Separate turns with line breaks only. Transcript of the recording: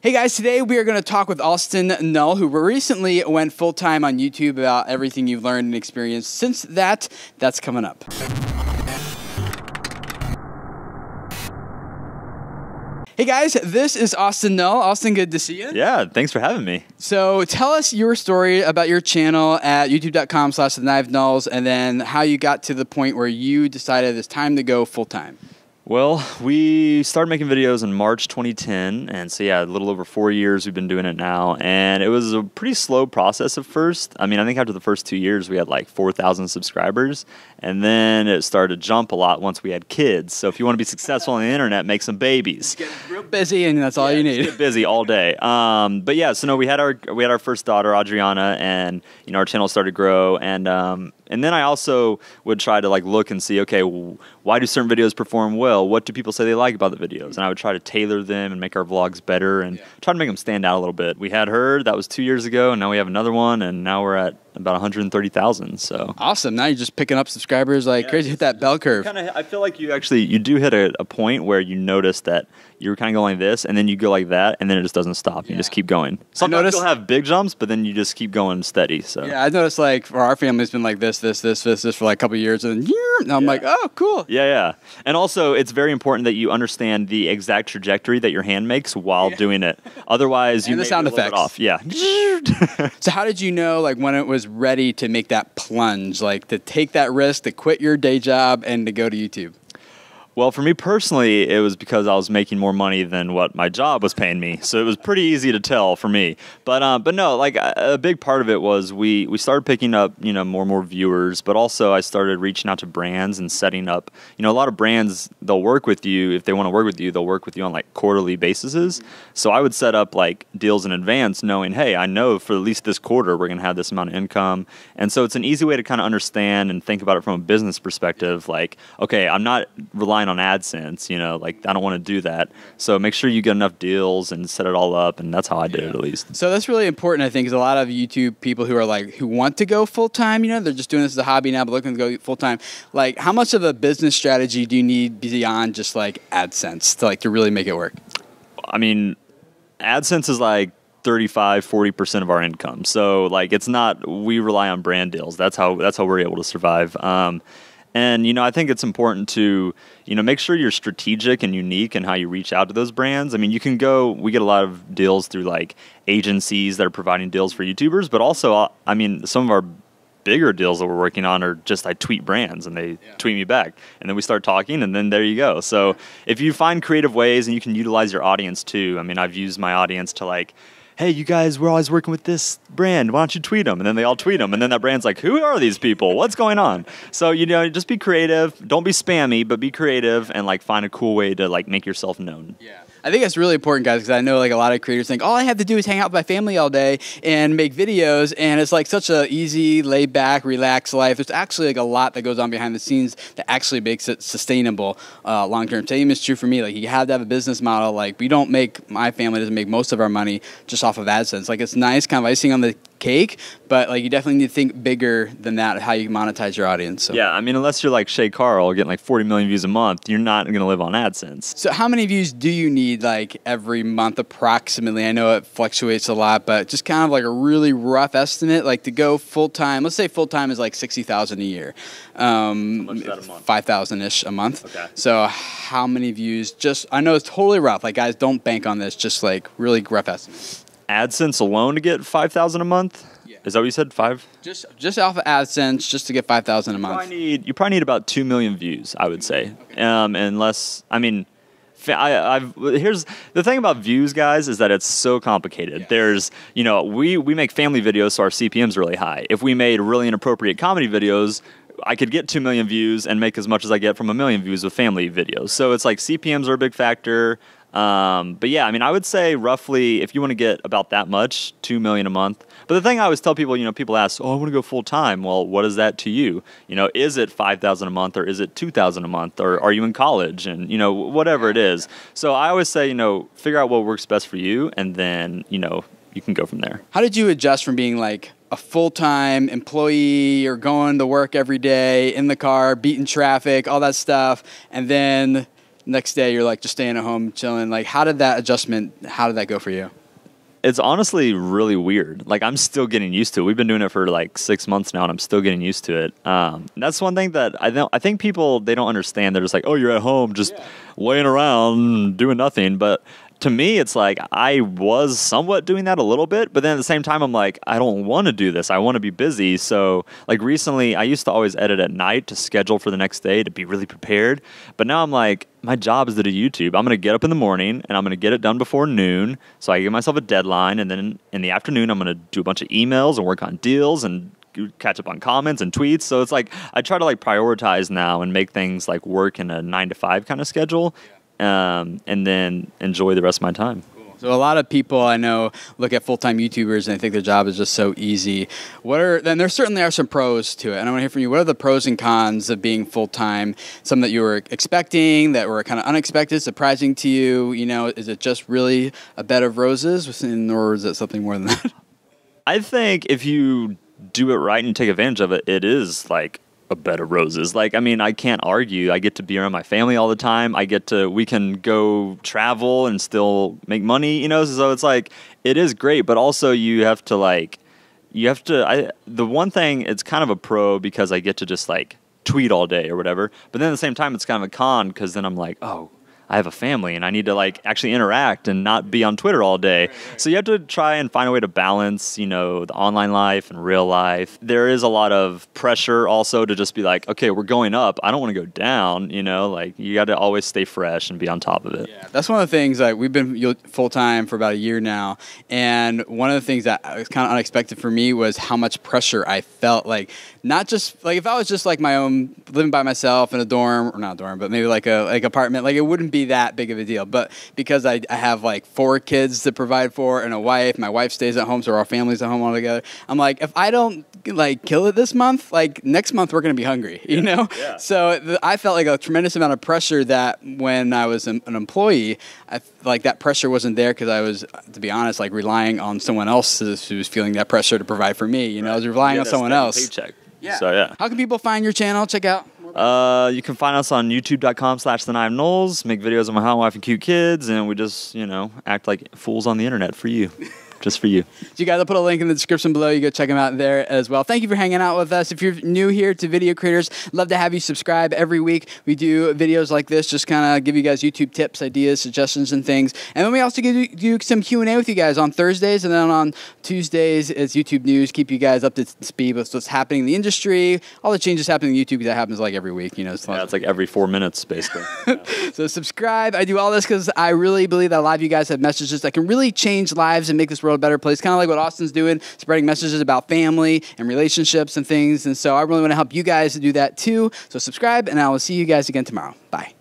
Hey guys, today we are going to talk with Austin Null, who recently went full-time on YouTube about everything you've learned and experienced since that. That's coming up. Hey guys, this is Austin Null. Austin, good to see you.
Yeah, thanks for having me.
So tell us your story about your channel at youtube.com/TheNiveNulls and then how you got to the point where you decided it's time to go full-time.
Well, we started making videos in March 2010, and so yeah, a little over 4 years we've been doing it now, and it was a pretty slow process at first. I mean, I think after the first 2 years we had like 4,000 subscribers, and then it started to jump a lot once we had kids. So if you want to be successful on the internet, make some babies.
Get real busy, and that's all you need.
Get busy all day. But yeah, so no, we had our first daughter, Adriana, and you know our channel started to grow, and then I also would try to like look and see, okay, why do certain videos perform well? What do people say they like about the videos? And I would try to tailor them and make our vlogs better and try to make them stand out a little bit. We had her, that was 2 years ago, and now we have another one, and now we're at about 130,000. So
awesome! Now you're just picking up subscribers like crazy. Hit that bell curve.
I feel like you do hit a point where you notice that you're kind of going like this, and then you go like that, and then it just doesn't stop. You just keep going. Sometimes you'll have big jumps, but then you just keep going steady. So
yeah, I noticed like for our family, it's been like this for like a couple of years, and then now I'm like, oh, cool.
Yeah. And also, it's very important that you understand the exact trajectory that your hand makes while doing it. Otherwise, you may be a little bit off. Yeah.
So how did you know like when it was ready to make that plunge, like to take that risk, to quit your day job and to go to YouTube?
Well, for me personally, it was because I was making more money than what my job was paying me. So it was pretty easy to tell for me. But no, like a big part of it was we started picking up, you know, more and more viewers, but also I started reaching out to brands and setting up, you know, a lot of brands, they'll work with you. If they want to work with you, they'll work with you on like quarterly bases. So I would set up like deals in advance knowing, hey, I know for at least this quarter, we're going to have this amount of income. And so it's an easy way to kind of understand and think about it from a business perspective. Like, okay, I'm not relying on AdSense, you know, like I don't want to do that. So make sure you get enough deals and set it all up, and that's how I did it at least.
So that's really important, I think, because a lot of YouTube people who are like who want to go full time, you know, they're just doing this as a hobby now, but looking to go full time. Like, how much of a business strategy do you need beyond just like AdSense to really make it work?
I mean, AdSense is like 35–40% of our income. So like it's not, we rely on brand deals. That's how we're able to survive. And, you know, I think it's important to, you know, make sure you're strategic and unique in how you reach out to those brands. I mean, we get a lot of deals through like agencies that are providing deals for YouTubers, but also, I mean, some of our bigger deals that we're working on are just I tweet brands and they tweet me back, and then we start talking, and then there you go. So if you find creative ways and you can utilize your audience too, I mean, I've used my audience to like, hey, you guys, we're always working with this brand. Why don't you tweet them? And then they all tweet them. And then that brand's like, who are these people? What's going on? So, you know, just be creative. Don't be spammy, but be creative and like find a cool way to like make yourself known.
Yeah. I think that's really important, guys, because I know like a lot of creators think all I have to do is hang out with my family all day and make videos, and it's like such a easy, laid back, relaxed life. There's actually like a lot that goes on behind the scenes that actually makes it sustainable long term. Same is true for me. Like you have to have a business model. Like my family doesn't make most of our money just off of AdSense. Like it's nice, kind of icing on the cake, but like you definitely need to think bigger than that, how you monetize your audience. So.
Yeah, I mean, unless you're like Shay Carl getting like 40 million views a month, you're not going to live on AdSense.
So how many views do you need like every month approximately? I know it fluctuates a lot, but just kind of like a really rough estimate, like to go full-time, let's say full-time is like 60,000 a year.
How much is that a month?
5,000-ish a month.
Okay.
So how many views? I know it's totally rough. Like guys, don't bank on this, just like really rough estimate.
AdSense alone to get 5,000 a month? Yeah. Is that what you said? 5?
Just off of AdSense, just to get 5,000 a month.
You probably need about 2 million views, I would say. Okay. Unless, I mean, here's the thing about views, guys, is that it's so complicated. Yeah. There's, you know, we make family videos, so our CPM's really high. If we made really inappropriate comedy videos, I could get 2 million views and make as much as I get from 1 million views with family videos. So it's like CPMs are a big factor. But yeah, I mean, I would say roughly, if you want to get about that much, 2 million a month. But the thing I always tell people, you know, people ask, oh, I want to go full time. Well, what is that to you? You know, is it 5,000 a month or is it 2,000 a month, or are you in college, and, you know, whatever it is. So I always say, you know, figure out what works best for you, and then, you know, you can go from there.
How did you adjust from being like a full-time employee or going to work every day in the car, beating traffic, all that stuff, and then next day you're like just staying at home chilling. Like, how did that go for you?
It's honestly really weird. Like, I'm still getting used to it. We've been doing it for like 6 months now, and I'm still getting used to it. That's one thing that I think people, they don't understand. They're just like, oh, you're at home just laying around doing nothing. But to me, it's like I was somewhat doing that a little bit, but then at the same time, I'm like, I don't want to do this. I want to be busy. So like recently, I used to always edit at night to schedule for the next day to be really prepared. But now I'm like, my job is to do YouTube. I'm going to get up in the morning and I'm going to get it done before noon. So I give myself a deadline. And then in the afternoon, I'm going to do a bunch of emails and work on deals and catch up on comments and tweets. So it's like I try to like prioritize now and make things like work in a 9 to 5 kind of schedule. And then enjoy the rest of my time.
Cool. So a lot of people I know look at full-time YouTubers and they think their job is just so easy. Then there certainly are some pros to it. And I want to hear from you. What are the pros and cons of being full-time? Some that you were expecting, that were kind of unexpected, surprising to you? You know, is it just really a bed of roses, or is it something more than that?
I think if you do it right and take advantage of it, it is like a bed of roses. Like, I mean, I can't argue. I get to be around my family all the time. We can go travel and still make money, you know? So it's like, it is great, but also the one thing, it's kind of a pro because I get to just like tweet all day or whatever. But then at the same time, it's kind of a con because then I'm like, oh, I have a family and I need to like actually interact and not be on Twitter all day. So you have to try and find a way to balance, you know, the online life and real life. There is a lot of pressure also to just be like, okay, we're going up. I don't want to go down, you know, like you got to always stay fresh and be on top of it.
Yeah, that's one of the things, like we've been full-time for about a year now. And one of the things that was kind of unexpected for me was how much pressure I felt. Like, not just like if I was just like my own, living by myself in a dorm, or not a dorm, but maybe like a apartment, like it wouldn't be that big of a deal. But because I have like 4 kids to provide for and a wife, my wife stays at home, so our family's at home all together. I'm like, if I don't like kill it this month, like next month we're gonna be hungry, you know? Yeah. So I felt like a tremendous amount of pressure that when I was an employee, like that pressure wasn't there because I was, to be honest, like relying on someone else who was feeling that pressure to provide for me. You know, I was relying on someone else.
Paycheck.
Yeah.
So yeah.
How can people find your channel? Check out.
You can find us on youtube.com/TheNiveNulls, make videos of my hot wife and cute kids, and we just, you know, act like fools on the internet for you. Just for you. So
you guys, I'll put a link in the description below. You go check them out there as well. Thank you for hanging out with us. If you're new here to Video Creators, love to have you subscribe. Every week we do videos like this, just kind of give you guys YouTube tips, ideas, suggestions, and things. And then we also do some Q&A with you guys on Thursdays, and then on Tuesdays it's YouTube news. Keep you guys up to speed with what's happening in the industry, all the changes happening in YouTube, because that happens like every week. You know,
it's like every 4 minutes, basically. Yeah.
So subscribe. I do all this because I really believe that a lot of you guys have messages that can really change lives and make this world a better place. Kind of like what Austin's doing, spreading messages about family and relationships and things. And so I really want to help you guys to do that too. So subscribe, and I will see you guys again tomorrow. Bye.